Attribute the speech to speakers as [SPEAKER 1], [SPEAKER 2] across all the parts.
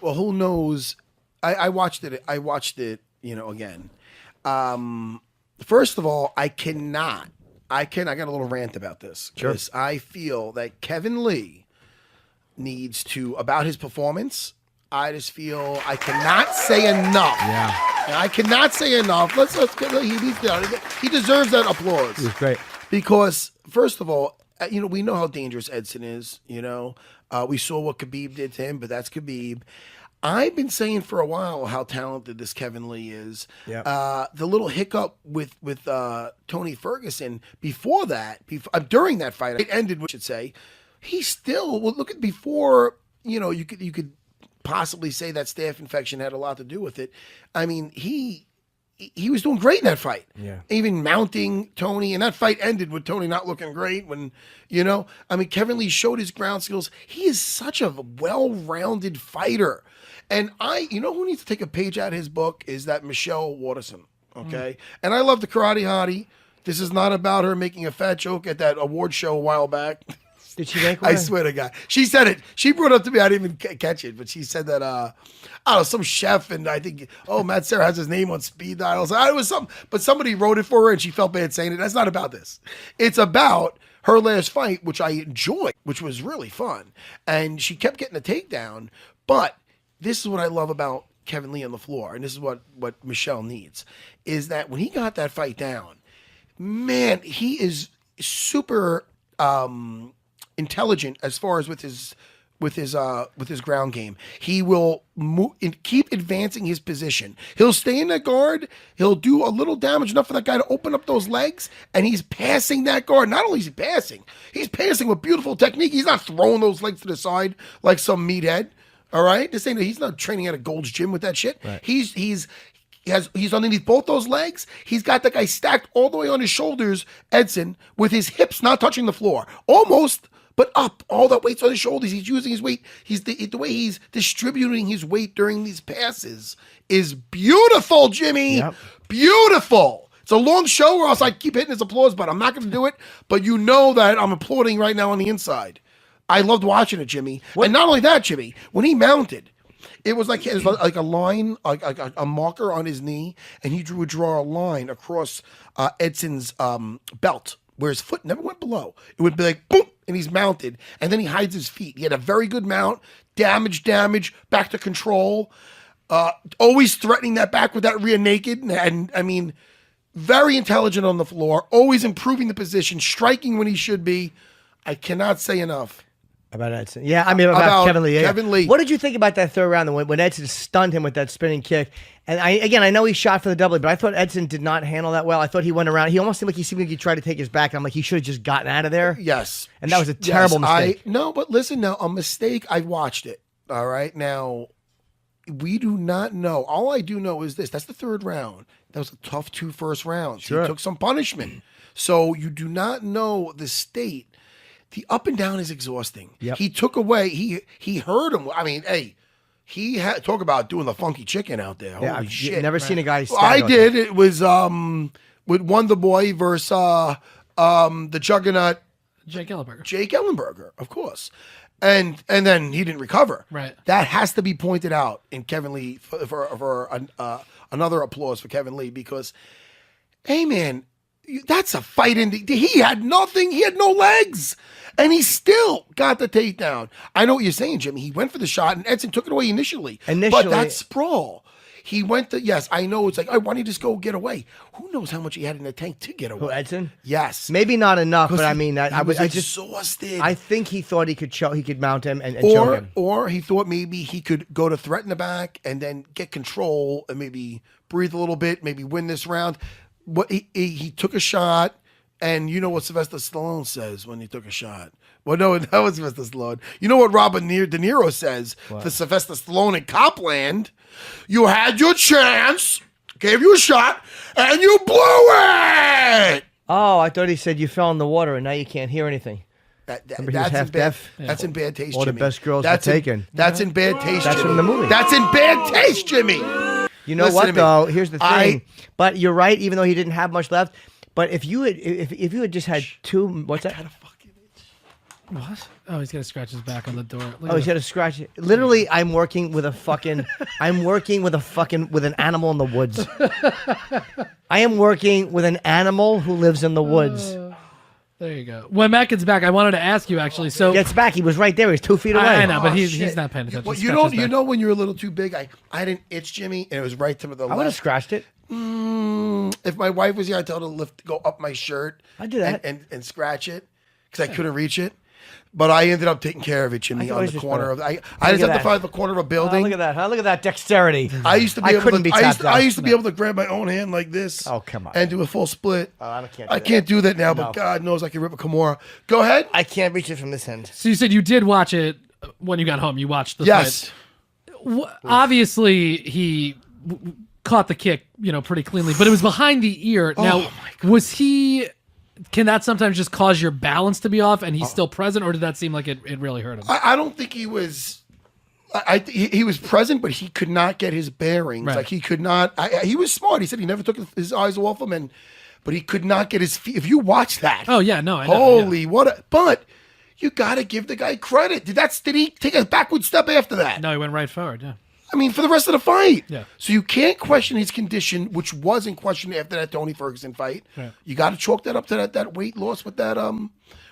[SPEAKER 1] Well, who knows? I watched it. I watched it. Again. First of all, I cannot. I got a little rant about this because I feel that Kevin Lee needs to about his performance. I just feel I cannot say enough.
[SPEAKER 2] Yeah.
[SPEAKER 1] I cannot say enough. Let's get. He deserves that applause.
[SPEAKER 2] He was great.
[SPEAKER 1] Because first of all, we know how dangerous Edson is. We saw what Khabib did to him, but that's Khabib. I've been saying for a while how talented this Kevin Lee is.
[SPEAKER 2] Yep.
[SPEAKER 1] The little hiccup with Tony Ferguson before that, during that fight, it ended. We should say he still. Well, look at before. You could possibly say that staph infection had a lot to do with it. I mean, he was doing great in that fight.
[SPEAKER 2] Yeah.
[SPEAKER 1] Even mounting Tony, and that fight ended with Tony not looking great. Kevin Lee showed his ground skills. He is such a well-rounded fighter. And who needs to take a page out of his book is that Michelle Waterson. Okay. And I love the Karate Hottie. This is not about her making a fat joke at that award show a while back.
[SPEAKER 2] Did she make one?
[SPEAKER 1] I swear to God. She said it. She brought it up to me. I didn't even catch it, but she said that, some chef, and I think, Matt Serra has his name on speed dial. So it was something, but somebody wrote it for her and she felt bad saying it. That's not about this. It's about her last fight, which I enjoyed, which was really fun. And she kept getting a takedown. But this is what I love about Kevin Lee on the floor, and this is what Michelle needs, is that when he got that fight down, man, he is super intelligent as far as with his ground game. He will keep advancing his position. He'll stay in that guard. He'll do a little damage enough for that guy to open up those legs, and he's passing that guard. Not only is he's passing with beautiful technique. He's not throwing those legs to the side like some meathead. All right, this ain't. He's not training at a Gold's Gym with that shit.
[SPEAKER 2] Right.
[SPEAKER 1] He's underneath both those legs. He's got that guy stacked all the way on his shoulders, Edson, with his hips not touching the floor, almost. But up, all that weight's on his shoulders. He's using his weight. The way he's distributing his weight during these passes is beautiful, Jimmy.
[SPEAKER 2] Yep.
[SPEAKER 1] Beautiful. It's a long show, or else I keep hitting his applause button. I'm not going to do it, but you know that I'm applauding right now on the inside. I loved watching it, Jimmy. What? And not only that, Jimmy, when he mounted, it was like a line, like a marker on his knee, and he would draw a line across Edson's belt, where his foot never went below. It would be like, boom, and he's mounted, and then he hides his feet. He had a very good mount, damage, back to control, always threatening that back with that rear naked, and I mean, very intelligent on the floor, always improving the position, striking when he should be. I cannot say enough.
[SPEAKER 2] About Edson. Yeah, I mean, about Kevin Lee. Yeah.
[SPEAKER 1] Kevin Lee.
[SPEAKER 2] What did you think about that third round when Edson stunned him with that spinning kick? And I know he shot for the double, but I thought Edson did not handle that well. I thought he went around. He almost seemed like he tried to take his back. I'm like, he should have just gotten out of there.
[SPEAKER 1] Yes.
[SPEAKER 2] And that was a terrible mistake.
[SPEAKER 1] No, but listen now, a mistake, I watched it. All right. Now, we do not know. All I do know is this. That's the third round. That was a tough 2 first rounds.
[SPEAKER 2] Sure.
[SPEAKER 1] He took some punishment. So you do not know the state. The up and down is exhausting.
[SPEAKER 2] Yep.
[SPEAKER 1] He took away. He hurt him. I mean, hey, he had talk about doing the funky chicken out there.
[SPEAKER 2] Yeah,
[SPEAKER 1] Holy
[SPEAKER 2] I've
[SPEAKER 1] shit!
[SPEAKER 2] never seen a guy.
[SPEAKER 1] I did. It was with Wonder Boy versus the Juggernaut
[SPEAKER 3] Jake Ellenberger.
[SPEAKER 1] Jake Ellenberger, of course. And then he didn't recover.
[SPEAKER 3] Right.
[SPEAKER 1] That has to be pointed out in Kevin Lee for another applause for Kevin Lee, because, hey man, that's a fight. He had nothing. He had no legs, and he still got the takedown. I know what you're saying, Jimmy. He went for the shot, and Edson took it away initially. But that sprawl. He went to, yes, I know. It's like, why don't you just go get away? Who knows how much he had in the tank to get away?
[SPEAKER 2] Who, Edson?
[SPEAKER 1] Yes.
[SPEAKER 2] Maybe not enough, but I mean,
[SPEAKER 1] I was exhausted.
[SPEAKER 2] I think he thought he could mount him and choke him.
[SPEAKER 1] Or he thought maybe he could go to threaten the back and then get control and maybe breathe a little bit, maybe win this round. What he took a shot, and you know what Sylvester Stallone says when he took a shot. Well, no, that was Sylvester Stallone. You know what Robert De Niro says to Sylvester Stallone in Copland? You had your chance, gave you a shot, and you blew it.
[SPEAKER 2] Oh, I thought he said you fell in the water and now you can't hear anything.
[SPEAKER 1] That's
[SPEAKER 2] half deaf.
[SPEAKER 1] That's in bad taste,
[SPEAKER 2] All
[SPEAKER 1] Jimmy.
[SPEAKER 2] the best girls
[SPEAKER 1] that's
[SPEAKER 2] were taken.
[SPEAKER 1] That's in bad taste,
[SPEAKER 2] That's
[SPEAKER 1] Jimmy.
[SPEAKER 2] from the movie.
[SPEAKER 1] That's in bad taste, Jimmy.
[SPEAKER 2] You know
[SPEAKER 1] Listen
[SPEAKER 2] what
[SPEAKER 1] to me.
[SPEAKER 2] though? Here's the thing. But you're right. Even though he didn't have much left, but if you had just had two, what's that?
[SPEAKER 3] What? Oh, he's got to scratch his back on the door. Look
[SPEAKER 2] Oh,
[SPEAKER 3] at
[SPEAKER 2] he's got to scratch it. Literally, I'm working with an animal in the woods. I am working with an animal who lives in the woods.
[SPEAKER 3] There you go. When Matt gets back, I wanted to ask you actually. So
[SPEAKER 2] Gets back. He was right there. He was 2 feet away.
[SPEAKER 3] I know, but he's
[SPEAKER 1] shit.
[SPEAKER 3] not paying attention.
[SPEAKER 1] Well,
[SPEAKER 3] Scratch his
[SPEAKER 1] you
[SPEAKER 3] back.
[SPEAKER 1] know when you're a little too big, I didn't itch Jimmy, and it was right to the
[SPEAKER 2] I would have
[SPEAKER 1] left.
[SPEAKER 2] scratched it.
[SPEAKER 1] If my wife was here, I'd tell her to go up my shirt.
[SPEAKER 2] I'd do that.
[SPEAKER 1] and scratch it because I couldn't reach it. But I ended up taking care of it, Jimmy,
[SPEAKER 2] I
[SPEAKER 1] on
[SPEAKER 2] always
[SPEAKER 1] the
[SPEAKER 2] just
[SPEAKER 1] corner
[SPEAKER 2] put
[SPEAKER 1] of.
[SPEAKER 2] it.
[SPEAKER 1] I just
[SPEAKER 2] Look
[SPEAKER 1] have
[SPEAKER 2] at
[SPEAKER 1] to
[SPEAKER 2] that.
[SPEAKER 1] find the corner of a
[SPEAKER 2] Oh,
[SPEAKER 1] building.
[SPEAKER 2] look at that. Huh? Look at that dexterity.
[SPEAKER 1] I used to be able
[SPEAKER 2] couldn't
[SPEAKER 1] to.
[SPEAKER 2] be
[SPEAKER 1] I
[SPEAKER 2] tapped
[SPEAKER 1] used to be able to grab my own hand like this.
[SPEAKER 2] Oh, come on.
[SPEAKER 1] And do a full split.
[SPEAKER 2] Oh, I can't do
[SPEAKER 1] I
[SPEAKER 2] that.
[SPEAKER 1] can't do that now,
[SPEAKER 2] No.
[SPEAKER 1] but God knows I can rip a Kimura. Go ahead.
[SPEAKER 2] I can't reach it from this end.
[SPEAKER 3] So you said you did watch it when you got home. You watched the
[SPEAKER 1] Yes.
[SPEAKER 3] fight. Obviously, he caught the kick, pretty cleanly, but it was behind the ear. Now, was he? Can that sometimes just cause your balance to be off, and he's still present, or did that seem like it really hurt him?
[SPEAKER 1] I don't think he was. He was present, but he could not get his bearings.
[SPEAKER 3] Right.
[SPEAKER 1] Like he could not. He was smart. He said he never took his eyes off him, but he could not get his feet. If you watch that,
[SPEAKER 3] Oh yeah, no, I know.
[SPEAKER 1] holy what! But you got to give the guy credit. Did he take a backward step after that?
[SPEAKER 3] No, he went right forward. Yeah.
[SPEAKER 1] I mean, for the rest of the fight.
[SPEAKER 3] Yeah.
[SPEAKER 1] So you can't question his condition, which wasn't questioned after that Tony Ferguson fight.
[SPEAKER 3] Right.
[SPEAKER 1] You got to chalk that up to that weight loss with that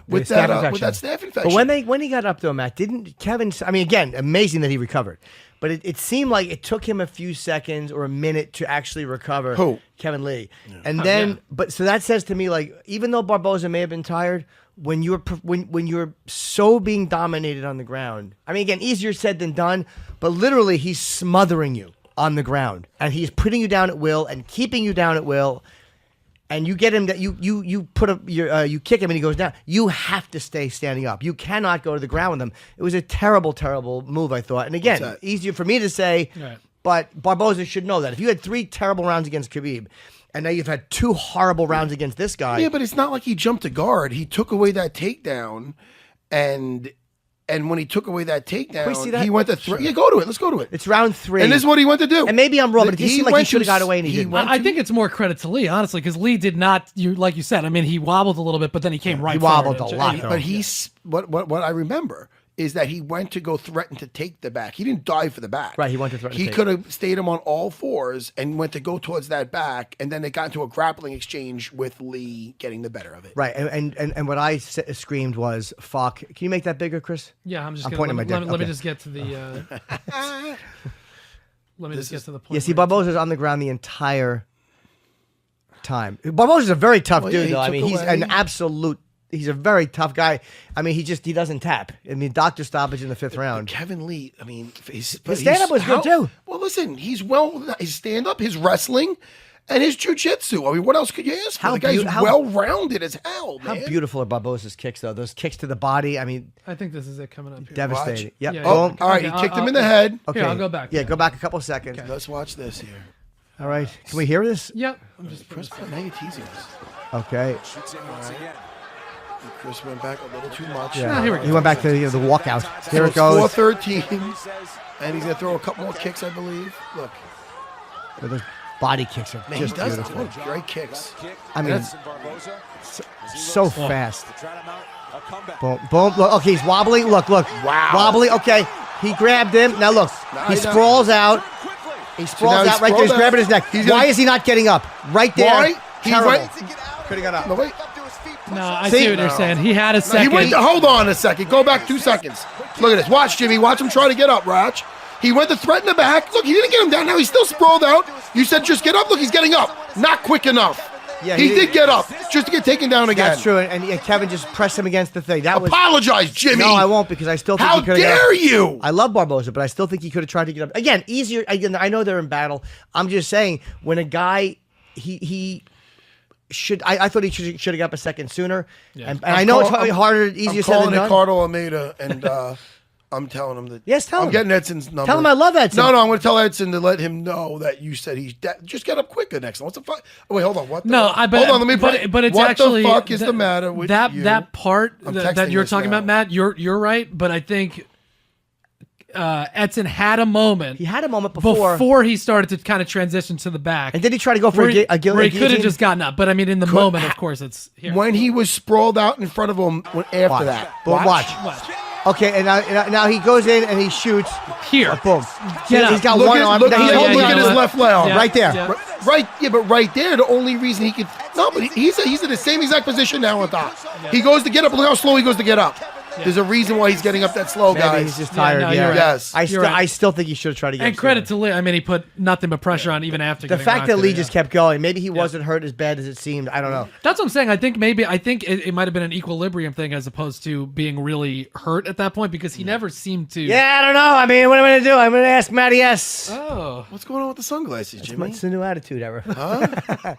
[SPEAKER 2] With staph
[SPEAKER 1] with that staph infection.
[SPEAKER 2] But when he got up though, Matt, didn't Kevin? I mean, again, amazing that he recovered, but it seemed like it took him a few seconds or a minute to actually recover.
[SPEAKER 1] Who?
[SPEAKER 2] Kevin Lee. And then, but so that says to me, like, even though Barboza may have been tired, when you're so being dominated on the ground, I mean, again, easier said than done, but literally he's smothering you on the ground and he's putting you down at will and keeping you down at will. And you get him that you kick him and he goes down. You have to stay standing up. You cannot go to the ground with him. It was a terrible, terrible move, I thought. And again,
[SPEAKER 1] What's that?
[SPEAKER 2] easier for me to say,
[SPEAKER 3] Right.
[SPEAKER 2] but Barboza should know that. If you had 3 terrible rounds against Khabib, and now you've had 2 horrible rounds against this guy.
[SPEAKER 1] Yeah, but it's not like he jumped to guard. He took away that takedown, and when he took away that takedown,
[SPEAKER 2] Can we see that?
[SPEAKER 1] he went to three. Yeah, go to it. Let's go to it.
[SPEAKER 2] It's round 3.
[SPEAKER 1] And this is what he went to do.
[SPEAKER 2] And maybe I'm wrong, but it just
[SPEAKER 1] He
[SPEAKER 2] seemed like he
[SPEAKER 1] went
[SPEAKER 2] should have
[SPEAKER 1] to-
[SPEAKER 2] got away and he
[SPEAKER 1] he
[SPEAKER 2] didn't.
[SPEAKER 1] went
[SPEAKER 3] I think it's more credit to Lee, honestly, because Lee did not. Like you said, I mean, he wobbled a little bit, but then he came right.
[SPEAKER 2] He wobbled
[SPEAKER 3] forward.
[SPEAKER 2] a lot,
[SPEAKER 3] And-
[SPEAKER 2] though.
[SPEAKER 1] But he's what I remember is that he went to go threaten to take the back. He didn't dive for the back.
[SPEAKER 2] Right, he went to threaten to
[SPEAKER 1] He
[SPEAKER 2] take.
[SPEAKER 1] could have stayed him on all fours and went to go towards that back, and then they got into a grappling exchange with Lee getting the better of it.
[SPEAKER 2] Right, and what I screamed was, fuck. Can you make that bigger, Chris?
[SPEAKER 3] Yeah, I'm just.
[SPEAKER 2] I'm
[SPEAKER 3] gonna,
[SPEAKER 2] pointing
[SPEAKER 3] let,
[SPEAKER 2] my
[SPEAKER 3] me-
[SPEAKER 2] dick.
[SPEAKER 3] let me
[SPEAKER 2] Okay.
[SPEAKER 3] just get to the. Let me just get to the point.
[SPEAKER 2] Yeah, see,
[SPEAKER 3] where it's-
[SPEAKER 2] Barboza's on the ground the entire time. Barboza's a very tough
[SPEAKER 1] Well, yeah,
[SPEAKER 2] dude,
[SPEAKER 1] he
[SPEAKER 2] though. I
[SPEAKER 1] took
[SPEAKER 2] mean, he's
[SPEAKER 1] away-
[SPEAKER 2] an absolute. He's a very tough guy. I mean, he doesn't tap. I mean, doctor stoppage in the 5th round.
[SPEAKER 1] Kevin Lee, I mean, his
[SPEAKER 2] stand-up was good, too.
[SPEAKER 1] Well, listen, his stand-up, his wrestling, and his jiu-jitsu. I mean, what else could you ask for?
[SPEAKER 2] How
[SPEAKER 1] The guy's
[SPEAKER 2] beau- how-
[SPEAKER 1] well-rounded as hell,
[SPEAKER 2] How
[SPEAKER 1] man.
[SPEAKER 2] beautiful are Barboza's kicks, though? Those kicks to the body. I mean,
[SPEAKER 3] I think this is it coming up here.
[SPEAKER 2] devastating. Yep.
[SPEAKER 3] Yeah,
[SPEAKER 1] Oh,
[SPEAKER 2] Boom.
[SPEAKER 1] all right,
[SPEAKER 3] Okay,
[SPEAKER 1] he kicked him
[SPEAKER 3] I'll-
[SPEAKER 1] in the head.
[SPEAKER 2] Okay.
[SPEAKER 3] Here, I'll go back.
[SPEAKER 2] Yeah, go back a couple seconds.
[SPEAKER 1] Let's watch this here.
[SPEAKER 2] All right. Can we hear this?
[SPEAKER 3] Yep. I'm just.
[SPEAKER 1] Chris, now you're teasing us.
[SPEAKER 2] Okay.
[SPEAKER 1] Chris went back a little too much.
[SPEAKER 2] Yeah.
[SPEAKER 3] here we go.
[SPEAKER 2] He went back to the walkout. Here it
[SPEAKER 1] So it's
[SPEAKER 2] goes.
[SPEAKER 1] 4-13, and he's going to throw a couple more kicks, I believe. Look,
[SPEAKER 2] Those body kicks are
[SPEAKER 1] man,
[SPEAKER 2] just
[SPEAKER 1] he does
[SPEAKER 2] beautiful.
[SPEAKER 1] what great kicks.
[SPEAKER 2] I mean,
[SPEAKER 4] Edson Barboza
[SPEAKER 2] so fast.
[SPEAKER 4] try to mount a comeback.
[SPEAKER 2] Boom, boom. Look, okay, he's wobbling. Look.
[SPEAKER 1] Wow.
[SPEAKER 2] Wobbly. Okay. He grabbed him. Now look.
[SPEAKER 1] Now
[SPEAKER 2] He
[SPEAKER 1] he does.
[SPEAKER 2] sprawls out.
[SPEAKER 4] Quickly.
[SPEAKER 2] He sprawls
[SPEAKER 1] now
[SPEAKER 2] out
[SPEAKER 1] he's
[SPEAKER 2] right there. He's
[SPEAKER 1] sprawled
[SPEAKER 2] grabbing
[SPEAKER 1] out.
[SPEAKER 2] his neck.
[SPEAKER 1] He's
[SPEAKER 2] Why
[SPEAKER 1] gonna-
[SPEAKER 2] is he not getting up? Right there.
[SPEAKER 1] Why? He
[SPEAKER 2] Terrible.
[SPEAKER 1] went-
[SPEAKER 2] Could have got up.
[SPEAKER 1] No, wait.
[SPEAKER 3] No, I
[SPEAKER 2] See?
[SPEAKER 3] see what you're saying. He had a
[SPEAKER 1] He
[SPEAKER 3] second.
[SPEAKER 1] went to, hold on a second. Go back 2 seconds. Look at this. Watch, Jimmy. Watch him try to get up, Ratch. He went to threaten the back. Look, he didn't get him down. Now he's still sprawled out. You said just get up. Look, he's getting up. Not quick enough.
[SPEAKER 2] Yeah,
[SPEAKER 1] he
[SPEAKER 2] he-
[SPEAKER 1] did get up just to get taken down again.
[SPEAKER 2] That's true. And Kevin just pressed him against the thing. That was.
[SPEAKER 1] Apologize, Jimmy.
[SPEAKER 2] No, I won't because I still think
[SPEAKER 1] How
[SPEAKER 2] he could have.
[SPEAKER 1] dare you?
[SPEAKER 2] I love Barboza, but I still think he could have tried to get up. Again, easier. Again, I know they're in battle. I'm just saying, when a guy, he should. I thought he should have got up a second sooner.
[SPEAKER 3] Yeah.
[SPEAKER 2] And I know it's harder, easier
[SPEAKER 1] I'm
[SPEAKER 2] said than
[SPEAKER 1] calling it
[SPEAKER 2] done.
[SPEAKER 1] Cardo Almeida, and I'm telling him that.
[SPEAKER 2] Yes, tell
[SPEAKER 1] I'm
[SPEAKER 2] him.
[SPEAKER 1] getting Edson's number.
[SPEAKER 2] Tell him I love Edson.
[SPEAKER 1] No, I'm going to tell Edson to let him know that you said just get up quicker next time. What's the fuck? Oh, wait, hold on. What? The,
[SPEAKER 3] No, but,
[SPEAKER 1] hold on. Let me.
[SPEAKER 3] but it's
[SPEAKER 1] what
[SPEAKER 3] actually
[SPEAKER 1] the fuck is
[SPEAKER 3] that-
[SPEAKER 1] the matter with
[SPEAKER 3] that
[SPEAKER 1] you?
[SPEAKER 3] that part
[SPEAKER 1] I'm
[SPEAKER 3] that
[SPEAKER 1] texting
[SPEAKER 3] you're
[SPEAKER 1] this
[SPEAKER 3] talking
[SPEAKER 1] now.
[SPEAKER 3] about, Matt? You're right, but I think Edson had a moment.
[SPEAKER 2] He had a moment before
[SPEAKER 3] he started to kind of transition to the back.
[SPEAKER 2] And did he try to go for
[SPEAKER 3] where he,
[SPEAKER 2] a
[SPEAKER 3] where he could have
[SPEAKER 2] guillotine?
[SPEAKER 3] just gotten up. But I mean, in the moment, of course, it's here.
[SPEAKER 1] When he was sprawled out in front of him after that.
[SPEAKER 2] But watch. Okay, and now he goes in and he shoots.
[SPEAKER 3] Here.
[SPEAKER 2] Boom.
[SPEAKER 3] Get up.
[SPEAKER 2] He's got
[SPEAKER 1] Look
[SPEAKER 2] one
[SPEAKER 1] at,
[SPEAKER 2] arm.
[SPEAKER 1] look,
[SPEAKER 2] Now he's
[SPEAKER 1] look
[SPEAKER 2] holding
[SPEAKER 1] at
[SPEAKER 2] it.
[SPEAKER 1] his left leg.
[SPEAKER 3] Yeah.
[SPEAKER 2] Right there.
[SPEAKER 3] Yeah.
[SPEAKER 1] But right there, the only reason he could. No, but he's in the same exact position now on top. He goes to get up. Look how slow he goes to get up. There's a reason why he's getting up that slow,
[SPEAKER 2] Maybe
[SPEAKER 1] guys.
[SPEAKER 2] he's just tired.
[SPEAKER 3] no,
[SPEAKER 2] Yeah,
[SPEAKER 3] you're right.
[SPEAKER 1] Yes.
[SPEAKER 2] I still think he should have tried to get.
[SPEAKER 3] And credit to Lee. I mean, he put nothing but pressure on even after
[SPEAKER 2] the
[SPEAKER 3] getting
[SPEAKER 2] fact
[SPEAKER 3] knocked
[SPEAKER 2] that Lee
[SPEAKER 3] in,
[SPEAKER 2] just kept going. Maybe he wasn't hurt as bad as it seemed. I don't know.
[SPEAKER 3] That's what I'm saying. I think it might have been an equilibrium thing as opposed to being really hurt at that point because he never seemed to.
[SPEAKER 2] Yeah, I don't know. I mean, what am I going to do? I'm going to ask Matty S.
[SPEAKER 3] Oh.
[SPEAKER 1] What's going on with the sunglasses, Jimmy?
[SPEAKER 2] It's the new attitude ever.
[SPEAKER 1] Huh?